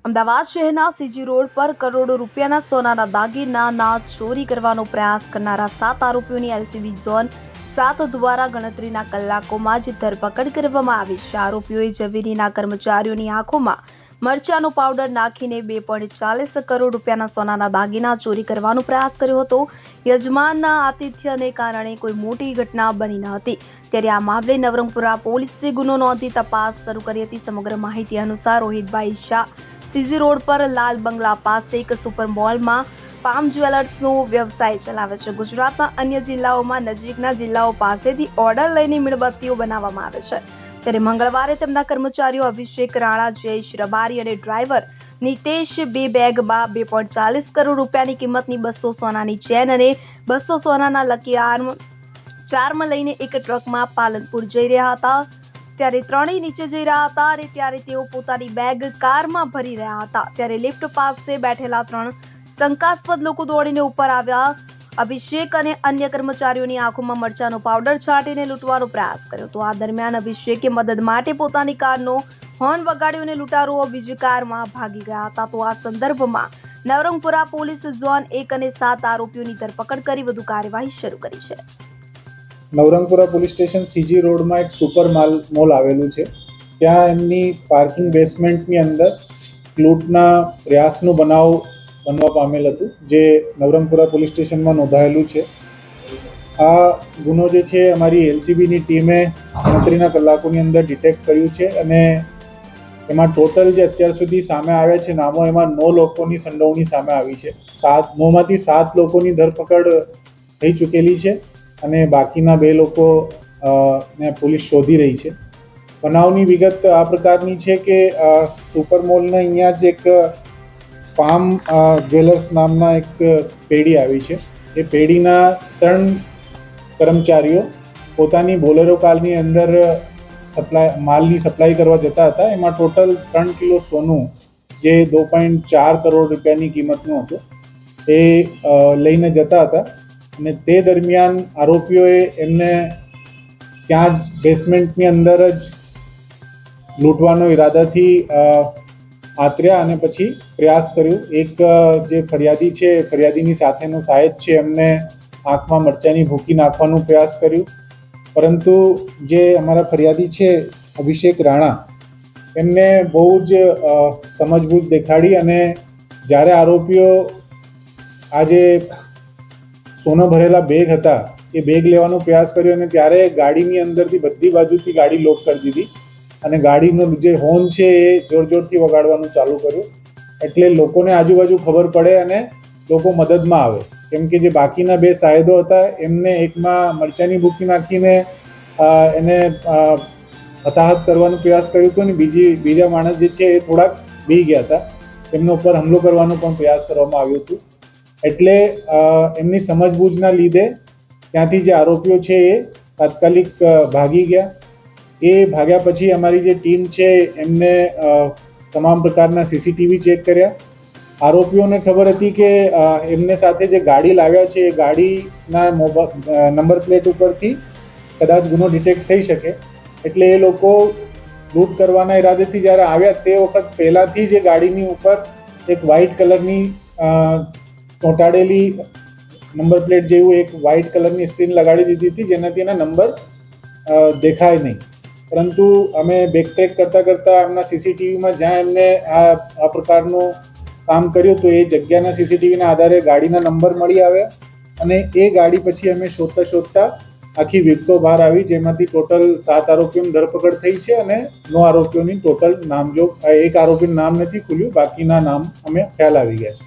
અમદાવાદ શહેરના CG road પર કરોડો રૂપિયાના સોનાના દાગીનાના ચોરી કરવાનો પ્રયાસ કરનારા 7 આરોપીઓની એલસીબી ઝોન 7 દ્વારા ગણતરીના કલાકોમાં જ ધરપકડ કરવામાં આવી છે. આરોપીઓએ ઝવેરીના કર્મચારીઓની આંખોમાં મરચાનો પાવડર નાખીને 2.40 કરોડ રૂપિયાના સોનાના દાગીના ચોરી કરવાનો પ્રયાસ કર્યો હતો. યજમાનના આતિથ્યને કારણે કોઈ મોટી ઘટના બની ન હતી, ત્યારે આ મામલે નવરંગપુરા પોલીસે ગુનો નોંધી તપાસ શરૂ કરી હતી. સમગ્ર માહિતી અનુસાર રોહિતભાઈ શાહ સીજી રોડ પર લાલ બંગલા પાસે એક સુપર મોલમાં પામ જ્વેલર્સનો વ્યવસાય ચલાવે છે. ગુજરાતના અન્ય જિલ્લાઓમાં નજીકના જિલ્લાઓ પાસેથી ઓર્ડર લઈને મીણબત્તીઓ બનાવવામાં આવે છે. ત્યારે મંગળવારે તેમના કર્મચારીઓ અભિષેક રાણા, જયેશ રબારી અને ડ્રાઈવર નિતેશ બે બેગમાં 2.40 કરોડ રૂપિયાની કિંમતની 200 સોનાની ચેન અને 200 સોનાના લકી ચાર્મ લઈને એક ટ્રકમાં પાલનપુર જઈ રહ્યા હતા. ત્યારે ત્રણેય નીચે જઈ રહ્યા હતા અને ત્યારે તેઓ પોતાની બેગ કારમાં ભરી રહ્યા હતા. ત્યારે લિફ્ટ પાસે બેઠેલા 3 શંકાસ્પદ લોકો દોડીને ઉપર આવ્યા. અભિષેક અને અન્ય કર્મચારીઓની આંખોમાં મરચાનો પાવડર છાંટીને લૂંટવાનો પ્રયાસ કર્યો હતો. આ દરમિયાન અભિષેકે મદદ માટે પોતાની કારનો હોર્ન વગાડ્યો અને લૂંટારુઓ બીજી કારમાં ભાગી ગયા હતા. તો આ સંદર્ભમાં નવરંગપુરા પોલીસ ઝોન 1 અને 7 આરોપીઓની ધરપકડ કરી વધુ કાર્યવાહી શરૂ કરી છે. નવરંગપુરા પોલીસ સ્ટેશન સીજી રોડમાં એક સુપર મોલ આવેલું છે. ત્યાં એમની પાર્કિંગ બેસમેન્ટની અંદર લૂંટના પ્રયાસનું બનાવ બનવા પામેલ હતું, જે નવરંગપુરા પોલીસ સ્ટેશનમાં નોંધાયેલું છે. આ ગુનો જે છે અમારી એલસીબીની ટીમે ગણતરીના કલાકોની અંદર ડિટેક્ટ કર્યું છે અને એમાં ટોટલ જે અત્યાર સુધી સામે આવ્યા છે નામો, એમાં 9 લોકોની સંડોવણી સામે આવી છે. 9માંથી 7 લોકોની ધરપકડ થઈ ચૂકેલી છે અને બાકીના 2 લોકો ને પોલીસ શોધી રહી છે. બનાવની વિગત આ પ્રકારની છે કે સુપર મોલના અહીંયા જ એક પામ જ્વેલર્સ નામના એક પેઢી આવી છે. એ પેઢીના 3 કર્મચારીઓ પોતાની બોલેરો કારની અંદર માલની સપ્લાય કરવા જતા હતા. એમાં ટોટલ 3 કિલો સોનું, જે 2.4 કરોડ રૂપિયાની કિંમતનું હતું, એ લઈને જતા હતા. અને તે દરમિયાન આરોપીઓએ એમને ત્યાં જ બેસમેન્ટની અંદર જ લૂંટવાનો ઈરાદાથી આતર્યા અને પછી પ્રયાસ કર્યો. એક જે ફરિયાદી છે, ફરિયાદીની સાથેનો સાહેબ છે, એમને આંખમાં મરચાની ભૂકી નાખવાનો પ્રયાસ કર્યો. પરંતુ જે અમારા ફરિયાદી છે અભિષેક રાણા, એમને બહુ જ સમજબૂઝ દેખાડી અને જ્યારે આરોપીઓ આજે સોનો ભરેલા બેગ હતા એ બેગ લેવાનો પ્રયાસ કર્યો અને ત્યારે ગાડીની અંદરથી બધી બાજુથી ગાડી લોક કરી દીધી અને ગાડીનો જે હોર્ન છે એ જોરથી વગાડવાનું ચાલુ કર્યું. એટલે લોકોને આજુબાજુ ખબર પડે અને લોકો મદદમાં આવે, કેમ કે જે બાકીના 2 સાહેદો હતા એમને એકમાં મરચાની ભૂકી નાખીને એને હતાહત કરવાનો પ્રયાસ કર્યો હતો અને બીજા માણસ જે છે એ થોડાક બી ગયા હતા. એમના ઉપર હુમલો કરવાનો પણ પ્રયાસ કરવામાં આવ્યો હતો. એટલે એમની સમજબૂજના લીધે ત્યાંથી જે આરોપીઓ છે એ તાત્કાલિક ભાગી ગયા. એ ભાગ્યા પછી અમારી જે ટીમ છે એમને તમામ પ્રકારના સીસીટીવી ચેક કર્યા. આરોપીઓને ખબર હતી કે એમને સાથે જે ગાડી લાવ્યા છે એ ગાડીના નંબર પ્લેટ ઉપરથી કદાચ ગુનો ડિટેક્ટ થઈ શકે. એટલે એ લોકો લૂંટ કરવાના ઈરાદેથી જ્યારે આવ્યા તે વખત પહેલાંથી જ એ ગાડીની ઉપર એક વ્હાઇટ કલરની ચોંટાડેલી નંબર પ્લેટ જેવું એક વ્હાઇટ કલરની સ્ક્રીન લગાડી દીધી હતી, જેનાથી એના નંબર દેખાય નહીં. પરંતુ અમે બેકટ્રેક કરતાં એમના સીસીટીવીમાં જ્યાં એમને આ પ્રકારનું કામ કર્યું તો એ જગ્યાના સીસીટીવીના આધારે ગાડીના નંબર મળી આવ્યા અને એ ગાડી પછી અમે શોધતા આખી વિગતો બહાર આવી, જેમાંથી ટોટલ 7 આરોપીઓની ધરપકડ થઈ છે અને 9 આરોપીઓની ટોટલ નામજોગ, એક આરોપીનું નામ નથી ખુલ્યું, બાકીના નામ અમે ખ્યાલ આવી ગયા છે.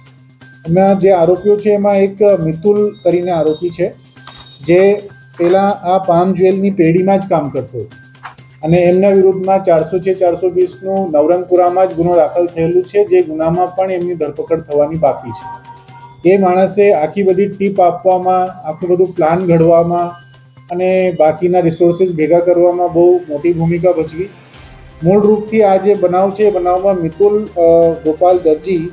એમાં જે આરોપીઓ છે એમાં એક મિતુલ કરીને આરોપી છે, જે પહેલાં આ પામ જ્વેલની પેઢીમાં જ કામ કરતો હતો અને એમના વિરુદ્ધમાં 406-420નું નવરંગપુરામાં જ ગુનો દાખલ થયેલું છે, જે ગુનામાં પણ એમની ધરપકડ થવાની બાકી છે. એ માણસે આખી બધી ટીપ આપવામાં, આખું બધું પ્લાન ઘડવામાં અને બાકીના રિસોર્સિસ ભેગા કરવામાં બહુ મોટી ભૂમિકા ભજવી. મૂળ રૂપથી આ જે બનાવ છે એ બનાવમાં મિતુલ ગોપાલ દરજી,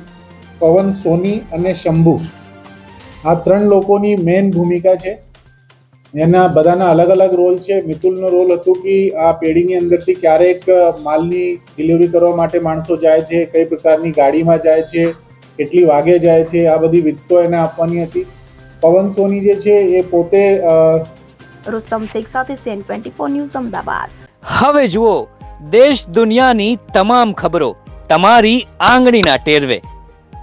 પવન સોની અને શંભુ, આ 3 લોકોની મેઇન ભૂમિકા છે. એના બધાના અલગ અલગ રોલ છે. મિતુલનો રોલ હતું કે આ પેઢીની અંદરથી ક્યારેક માલની ડિલિવરી કરવા માટે માણસો જાય છે, કઈ પ્રકારની ગાડીમાં જાય છે, કેટલી વાગે જાય છે, આ બધી વિગતો એને આપવાની હતી. પવન સોની જે છે એ પોતે રુસ્તમ શેખ સાથે CN24 ન્યૂઝ અમદાવાદ. હવે જુઓ દેશ દુનિયાની તમામ ખબરો તમારી આંગળીના ટેરવે.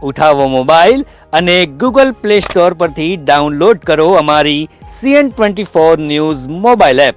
ઉઠાવો મોબાઈલ અને Google Play Store પરથી ડાઉનલોડ કરો અમારી CN24 ન્યૂઝ મોબાઈલ એપ.